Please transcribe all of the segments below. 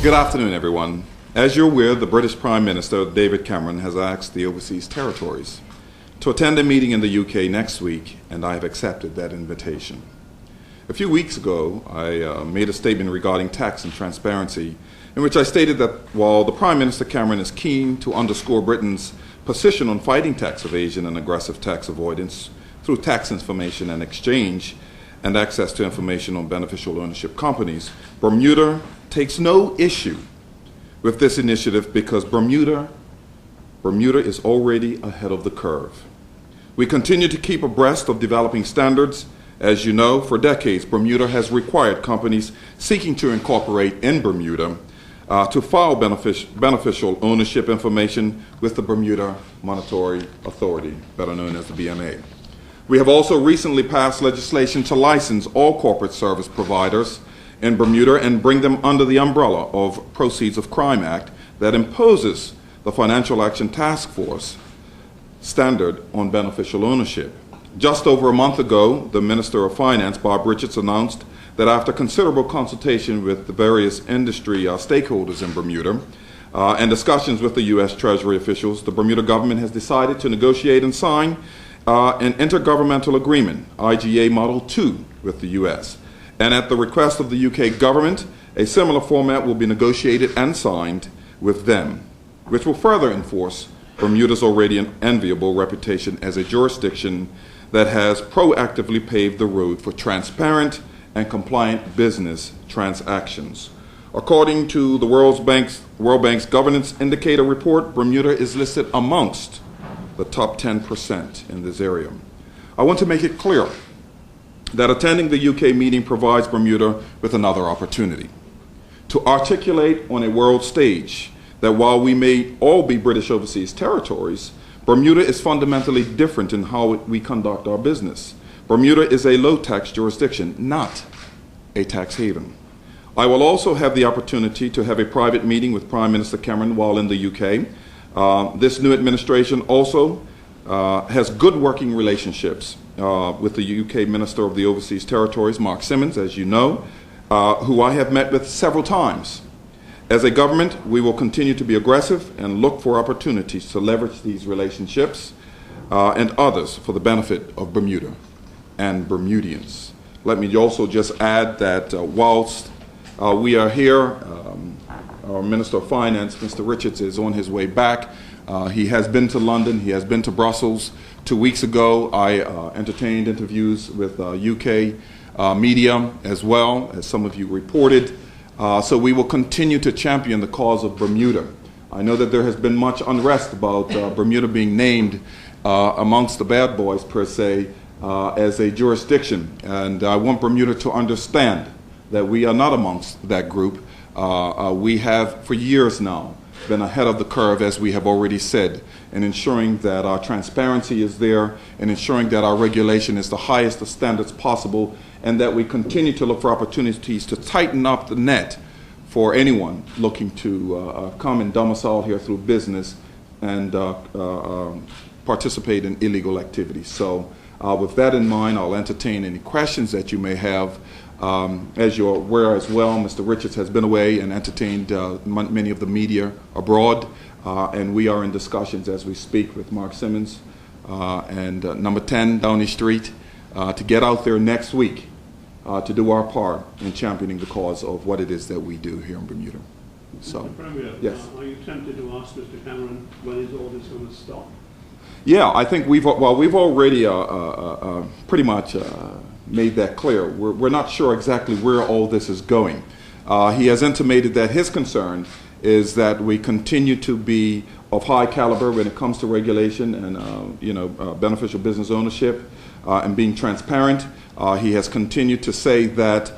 Good afternoon, everyone. As you're aware, the British Prime Minister, David Cameron, has asked the overseas territories to attend a meeting in the UK next week, and I have accepted that invitation. A few weeks ago, I made a statement regarding tax and transparency, in which I stated that while the Prime Minister Cameron is keen to underscore Britain's position on fighting tax evasion and aggressive tax avoidance through tax information and exchange and access to information on beneficial ownership companies, Bermuda takes no issue with this initiative because Bermuda is already ahead of the curve. We continue to keep abreast of developing standards. As you know, for decades, Bermuda has required companies seeking to incorporate in Bermuda to file beneficial ownership information with the Bermuda Monetary Authority, better known as the BMA. We have also recently passed legislation to license all corporate service providers in Bermuda and bring them under the umbrella of Proceeds of Crime Act that imposes the Financial Action Task Force standard on beneficial ownership. Just over a month ago, the Minister of Finance, Bob Richards, announced that after considerable consultation with the various industry stakeholders in Bermuda and discussions with the U.S. Treasury officials, the Bermuda government has decided to negotiate and sign an intergovernmental agreement, IGA Model 2, with the U.S. And at the request of the UK government, a similar format will be negotiated and signed with them, which will further enforce Bermuda's already enviable reputation as a jurisdiction that has proactively paved the road for transparent and compliant business transactions. According to the World Bank's Governance Indicator report, Bermuda is listed amongst the top 10% in this area. I want to make it clear that attending the UK meeting provides Bermuda with another opportunity to articulate on a world stage that while we may all be British overseas territories, Bermuda is fundamentally different in how we conduct our business. Bermuda is a low-tax jurisdiction, not a tax haven. I will also have the opportunity to have a private meeting with Prime Minister Cameron while in the UK. This new administration also has good working relationships with the UK Minister of the Overseas Territories, Mark Simmons, as you know, who I have met with several times. As a government, we will continue to be aggressive and look for opportunities to leverage these relationships and others for the benefit of Bermuda and Bermudians. Let me also just add that whilst we are here, our Minister of Finance, Mr. Richards, is on his way back. He has been to London, he has been to Brussels. 2 weeks ago, I entertained interviews with UK media as well, as some of you reported. So we will continue to champion the cause of Bermuda. I know that there has been much unrest about Bermuda being named amongst the bad boys, per se, as a jurisdiction. And I want Bermuda to understand that we are not amongst that group. We have, for years now, been ahead of the curve, as we have already said, in ensuring that our transparency is there and ensuring that our regulation is the highest of standards possible, and that we continue to look for opportunities to tighten up the net for anyone looking to come and domicile here through business and participate in illegal activities. So with that in mind, I'll entertain any questions that you may have. As you're aware as well, Mr. Richards has been away and entertained many of the media abroad, and we are in discussions as we speak with Mark Simmons and number 10 Downing Street to get out there next week to do our part in championing the cause of what it is that we do here in Bermuda. So, Mr. Premier, yes. Are you tempted to ask Mr. Cameron when is all this going to stop? Yeah, I think we've already pretty much made that clear. We're not sure exactly where all this is going. He has intimated that his concern is that we continue to be of high caliber when it comes to regulation and beneficial business ownership and being transparent. He has continued to say that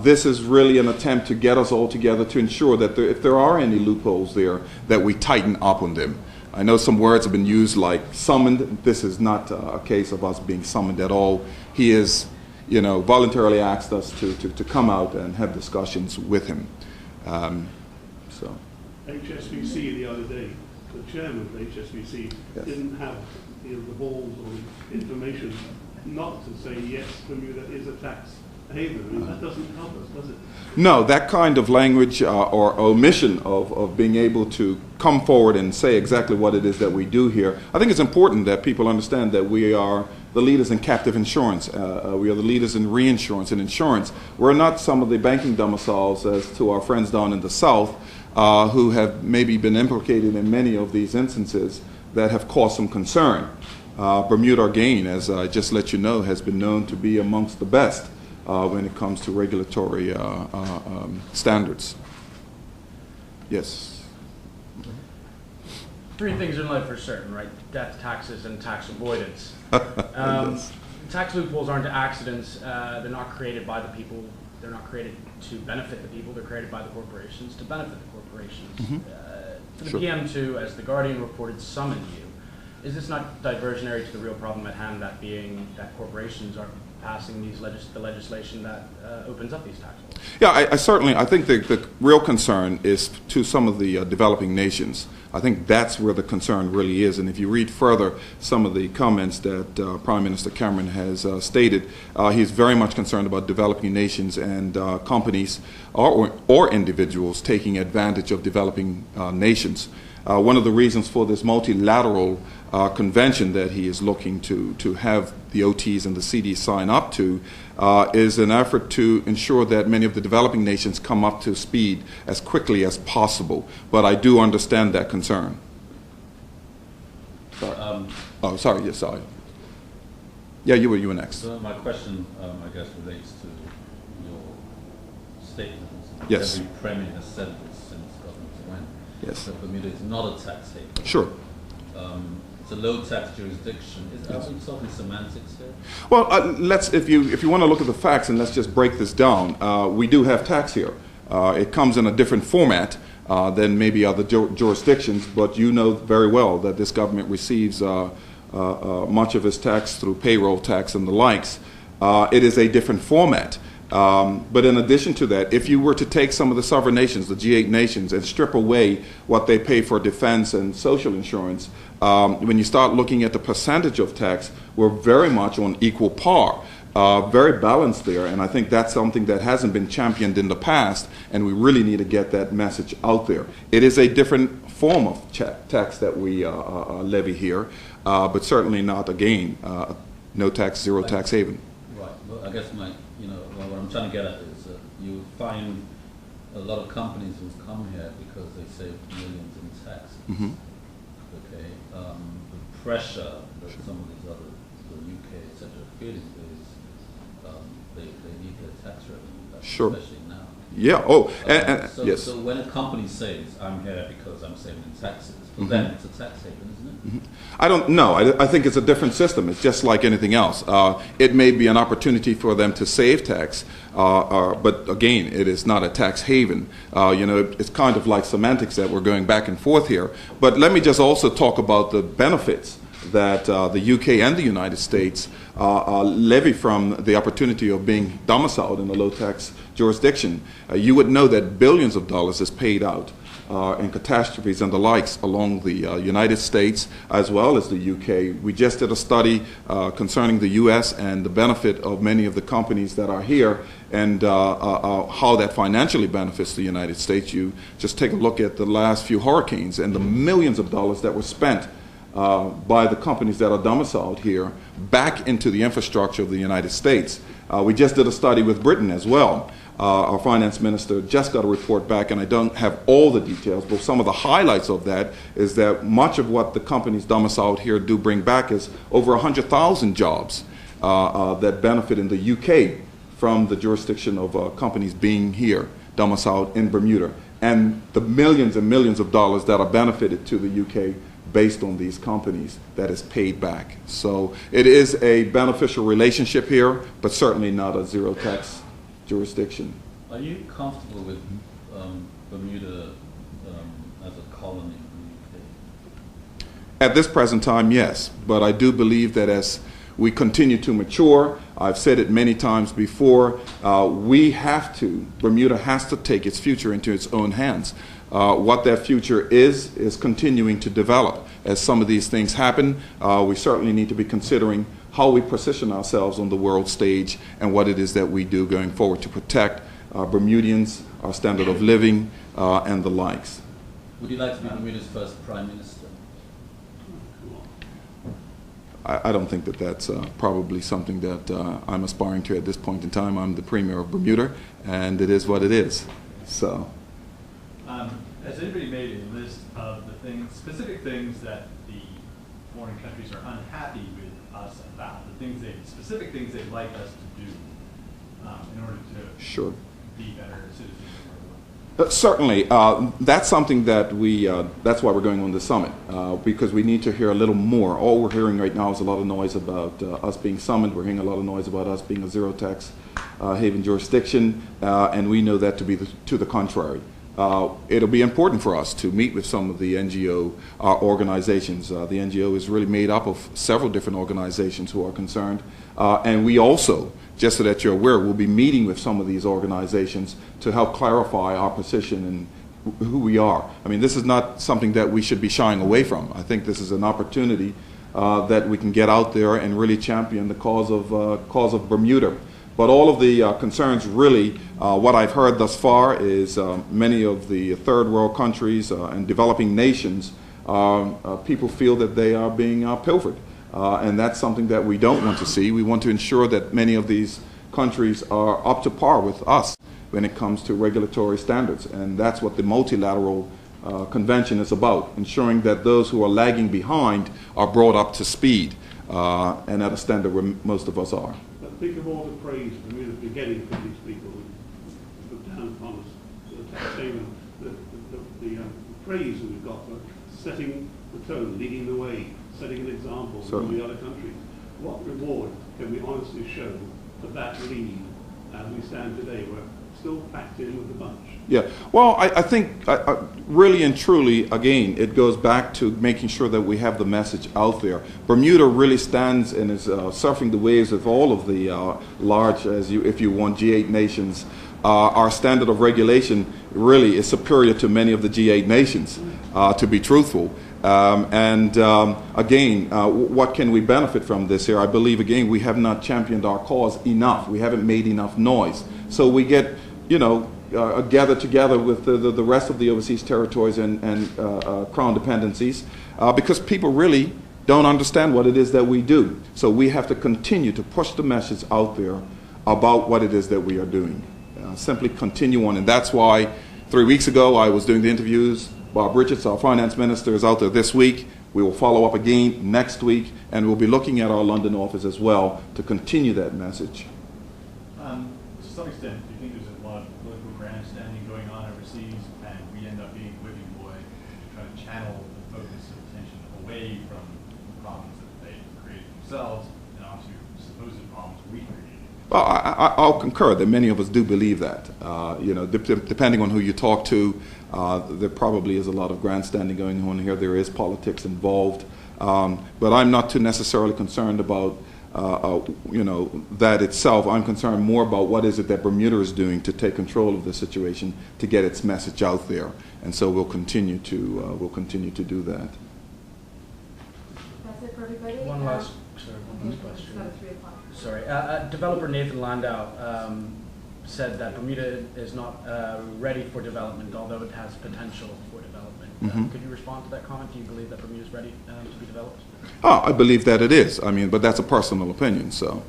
this is really an attempt to get us all together to ensure that if there are any loopholes there, that we tighten up on them. I know some words have been used like summoned. This is not a case of us being summoned at all. He has, voluntarily asked us to come out and have discussions with him. So. HSBC the other day, the chairman of HSBC Yes. didn't have the balls or information not to say yes, Bermuda is a tax haven. I mean, that doesn't help us, does it? No, that kind of language or omission of being able to come forward and say exactly what it is that we do here, I think it's important that people understand that we are the leaders in captive insurance. We are the leaders in reinsurance and insurance. We're not some of the banking domiciles, as to our friends down in the South, who have maybe been implicated in many of these instances that have caused some concern. Bermuda, again, as I just let you know, has been known to be amongst the best when it comes to regulatory standards. Yes? Three things in life are certain, right? Death, taxes, and tax avoidance. Yes. Tax loopholes aren't accidents. They're not created by the people. They're not created to benefit the people. They're created by the corporations to benefit the corporations. Mm-hmm. For the Sure. PM2, as the Guardian reported, summoned you. Is this not diversionary to the real problem at hand, that being that corporations are passing these the legislation that opens up these tax laws? Yeah, I think the real concern is to some of the developing nations. I think that's where the concern really is. And if you read further some of the comments that Prime Minister Cameron has stated, he's very much concerned about developing nations and companies or individuals taking advantage of developing nations. One of the reasons for this multilateral convention that he is looking to have the OTs and the CDs sign up to is an effort to ensure that many of the developing nations come up to speed as quickly as possible. But I do understand that concern. Sorry. Sorry. Yes, sorry. Yeah, you were next. So my question, I guess, relates to your statements. Yes. Every premier has said this since government went. Yes. That Bermuda is not a tax haven. Sure. It's a low tax jurisdiction. Are we talking semantics here? Well, let's if you want to look at the facts, and let's just break this down. We do have tax here. It comes in a different format than maybe other jurisdictions, but you know very well that this government receives much of its tax through payroll tax and the likes. It is a different format. But in addition to that, if you were to take some of the sovereign nations, the G8 nations, and strip away what they pay for defense and social insurance, when you start looking at the percentage of tax, we're very much on equal par, very balanced there. And I think that's something that hasn't been championed in the past, and we really need to get that message out there. It is a different form of tax that we levy here, but certainly not, again, no tax, zero tax haven. Right. Well, I guess what I'm trying to get at is you find a lot of companies who come here because they save millions in taxes. Mm-hmm. Okay. The pressure that some of these other, the UK, etc., feeling is they need their tax revenue, Sure. especially now. Yeah. Oh, yes. So when a company says, I'm here because I'm saving in taxes, for them it's a tax haven, isn't it? I don't know. I think it's a different system. It's just like anything else. It may be an opportunity for them to save tax, but again, it is not a tax haven. It's kind of like semantics that we're going back and forth here. But let me just also talk about the benefits that the UK and the United States levy from the opportunity of being domiciled in a low-tax jurisdiction. You would know that billions of dollars is paid out in catastrophes and the likes along the United States as well as the UK. We just did a study concerning the US and the benefit of many of the companies that are here and how that financially benefits the United States. You just take a look at the last few hurricanes and the millions of dollars that were spent by the companies that are domiciled here back into the infrastructure of the United States. We just did a study with Britain as well. Our finance minister just got a report back, and I don't have all the details, but some of the highlights of that is that much of what the companies domiciled here do bring back is over 100,000 jobs that benefit in the UK from the jurisdiction of companies being here, domiciled in Bermuda, and the millions and millions of dollars that are benefited to the UK based on these companies that is paid back. So it is a beneficial relationship here, but certainly not a zero tax jurisdiction. Are you comfortable with Bermuda as a colony in the UK? At this present time, yes, but I do believe that as we continue to mature, I've said it many times before, Bermuda has to take its future into its own hands. What that future is continuing to develop. As some of these things happen, we certainly need to be considering how we position ourselves on the world stage and what it is that we do going forward to protect our Bermudians, our standard of living, and the likes. Would you like to be Bermuda's first Prime Minister? I don't think that that's probably something that I'm aspiring to at this point in time. I'm the Premier of Bermuda, and it is what it is. So, has anybody made a list of the things, specific things that the foreign countries are unhappy with us about? The things specific things they'd like us to do in order to sure. be better citizens? Certainly. That's something that that's why we're going on the summit, because we need to hear a little more. All we're hearing right now is a lot of noise about us being summoned. We're hearing a lot of noise about us being a zero-tax haven jurisdiction, and we know that to be to the contrary. It'll be important for us to meet with some of the NGO organizations. The NGO is really made up of several different organizations who are concerned, and we also, just so that you're aware, we'll be meeting with some of these organizations to help clarify our position and who we are. I mean, this is not something that we should be shying away from. I think this is an opportunity that we can get out there and really champion the cause of Bermuda. But all of the concerns really, what I've heard thus far is many of the third world countries and developing nations, people feel that they are being pilfered. And that's something that we don't want to see. We want to ensure that many of these countries are up to par with us when it comes to regulatory standards. And that's what the multilateral convention is about, ensuring that those who are lagging behind are brought up to speed and at a standard where most of us are. But think of all the praise Bermuda's been getting from these people who look down upon us, the tax haven, the praise that we've got for setting the tone, leading the way, setting an example for the other countries. What reward can we honestly show for that lead as we stand today? We're still packed in with the bunch. Yeah, well, I think really and truly, again, it goes back to making sure that we have the message out there. Bermuda really stands and is surfing the waves of all of the large, if you want, G8 nations. Our standard of regulation really is superior to many of the G8 nations, to be truthful. Again, what can we benefit from this here? I believe, again, we have not championed our cause enough. We haven't made enough noise. So we get, gather together with the rest of the overseas territories and crown dependencies because people really don't understand what it is that we do. So we have to continue to push the message out there about what it is that we are doing. Simply continue on. And that's why 3 weeks ago I was doing the interviews. Bob Richards, our finance minister, is out there this week. We will follow up again next week, and we'll be looking at our London office as well to continue that message. To some extent, do you think there's a lot of political grandstanding going on overseas, and we end up being whipping boy to try to channel the focus of attention away from the problems that they created themselves and onto supposed problems we created? Well, I'll concur that many of us do believe that. Depending on who you talk to, there probably is a lot of grandstanding going on here. There is politics involved. But I'm not too necessarily concerned about, that itself. I'm concerned more about what is it that Bermuda is doing to take control of the situation, to get its message out there. And so we'll continue to do that. That's it for everybody? One last question. It's about 3 o'clock. Sorry. Developer Nathan Landau said that Bermuda is not ready for development, although it has potential for development. Could you respond to that comment? Do you believe that Bermuda is ready to be developed? I believe that it is. I mean, but that's a personal opinion, so.